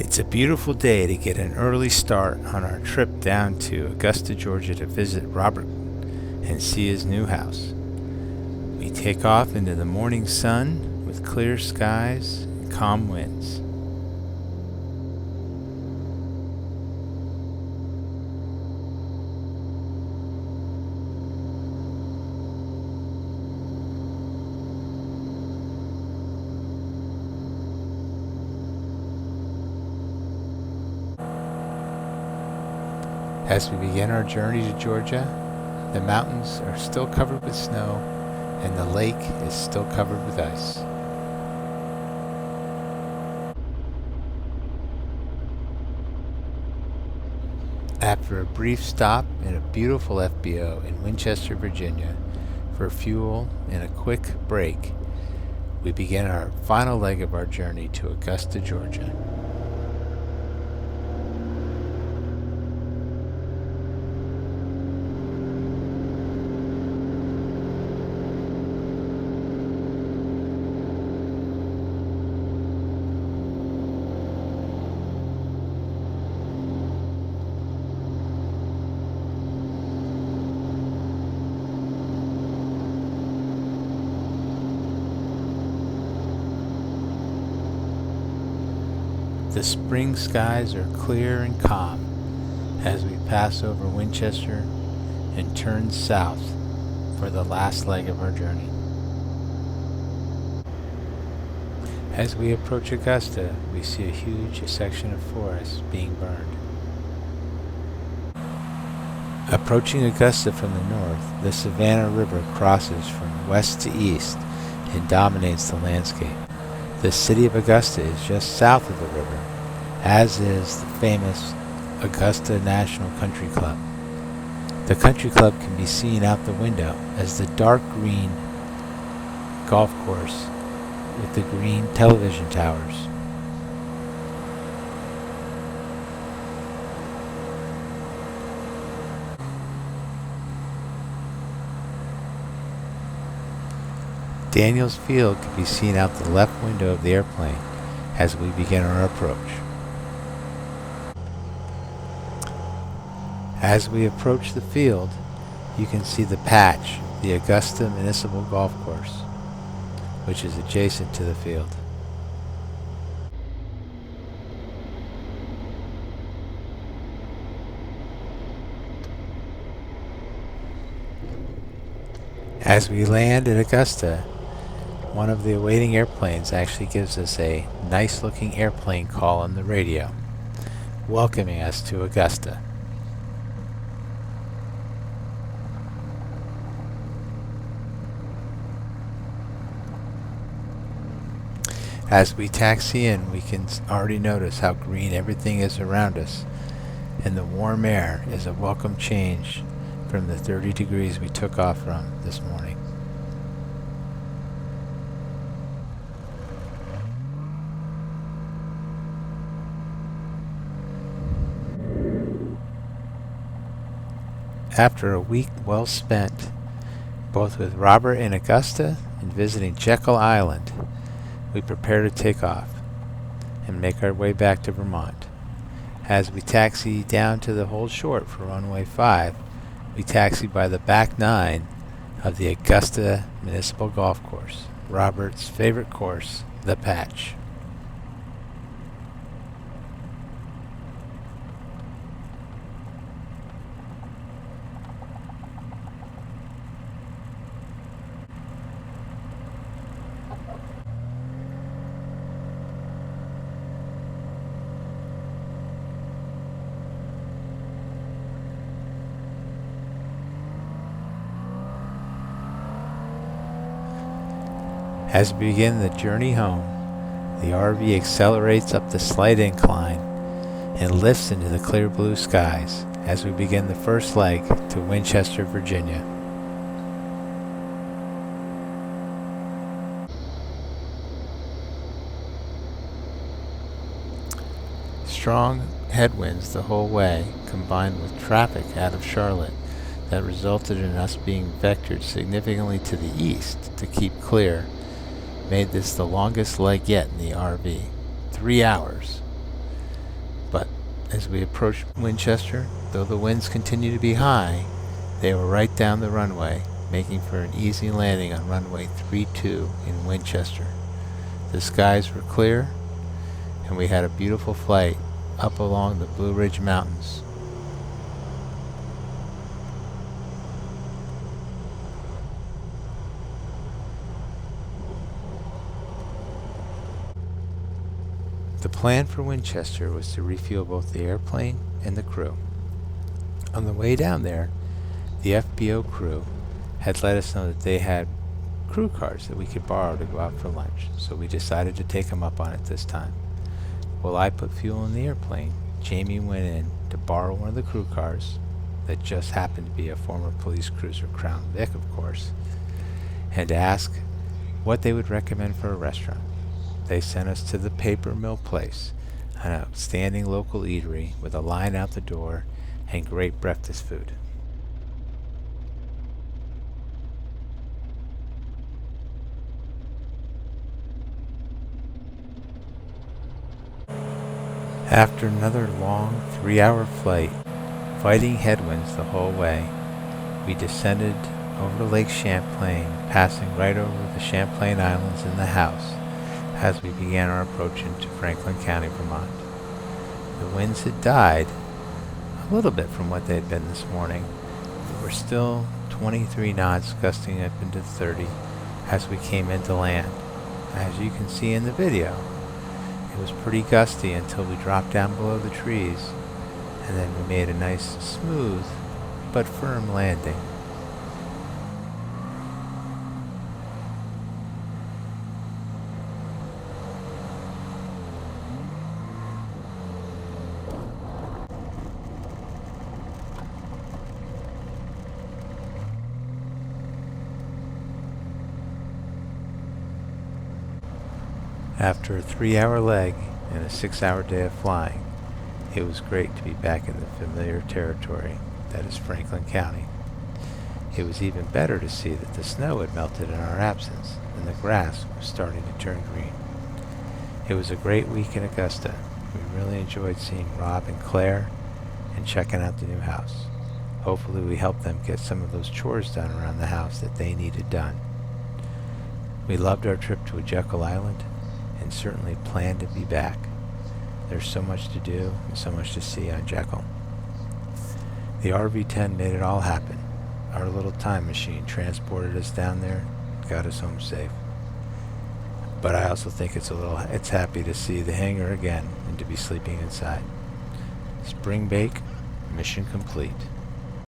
It's a beautiful day to get an early start on our trip down to Augusta, Georgia to visit Robert and see his new house. We take off into the morning sun with clear skies and calm winds. As we begin our journey to Georgia, the mountains are still covered with snow and the lake is still covered with ice. After a brief stop in a beautiful FBO in Winchester, Virginia, for fuel and a quick break, we begin our final leg of our journey to Augusta, Georgia. The spring skies are clear and calm as we pass over Winchester and turn south for the last leg of our journey. As we approach Augusta, we see a huge section of forest being burned. Approaching Augusta from the north, the Savannah River crosses from west to east and dominates the landscape. The city of Augusta is just south of the river, as is the famous Augusta National Country Club. The country club can be seen out the window as the dark green golf course with the green television towers. Daniels Field can be seen out the left window of the airplane as we begin our approach. As we approach the field, you can see the patch, the Augusta Municipal Golf Course, which is adjacent to the field. As we land at Augusta, one of the awaiting airplanes actually gives us a nice looking airplane call on the radio, welcoming us to Augusta. As we taxi in, we can already notice how green everything is around us, and the warm air is a welcome change from the 30 degrees we took off from this morning. After a week well spent, both with Robert in Augusta and visiting Jekyll Island, we prepare to take off and make our way back to Vermont. As we taxi down to the hold short for runway 5, we taxi by the back 9 of the Augusta Municipal Golf Course, Robert's favorite course, the Patch. As we begin the journey home, the RV accelerates up the slight incline and lifts into the clear blue skies as we begin the first leg to Winchester, Virginia. Strong headwinds the whole way, combined with traffic out of Charlotte that resulted in us being vectored significantly to the east to keep clear, made this the longest leg yet in the RV, 3 hours. As we approached Winchester, though the winds continued to be high, they were right down the runway, making for an easy landing on runway 32 in Winchester. The skies were clear, and we had a beautiful flight up along the Blue Ridge Mountains. The plan for Winchester was to refuel both the airplane and the crew. On the way down there, the FBO crew had let us know that they had crew cars that we could borrow to go out for lunch, so we decided to take them up on it this time. While I put fuel in the airplane, Jamie went in to borrow one of the crew cars, that just happened to be a former police cruiser, Crown Vic of course, and to ask what they would recommend for a restaurant. They sent us to the Paper Mill Place, an outstanding local eatery with a line out the door and great breakfast food. After another long 3-hour flight, fighting headwinds the whole way, we descended over Lake Champlain, passing right over the Champlain Islands and the house as we began our approach into Franklin County, Vermont. The winds had died a little bit from what they had been this morning, but were still 23 knots, gusting up into 30 as we came into land. As you can see in the video, it was pretty gusty until we dropped down below the trees, and then we made a nice, smooth, but firm landing. After a 3-hour leg and a 6-hour day of flying, it was great to be back in the familiar territory that is Franklin County. It was even better to see that the snow had melted in our absence and the grass was starting to turn green. It was a great week in Augusta. We really enjoyed seeing Rob and Claire and checking out the new house. Hopefully we helped them get some of those chores done around the house that they needed done. We loved our trip to Jekyll Island and certainly plan to be back. There's so much to do and so much to see on Jekyll. The RV10 made it all happen. Our little time machine transported us down there and got us home safe. But I also think it's happy to see the hangar again and to be sleeping inside. Spring bake, mission complete.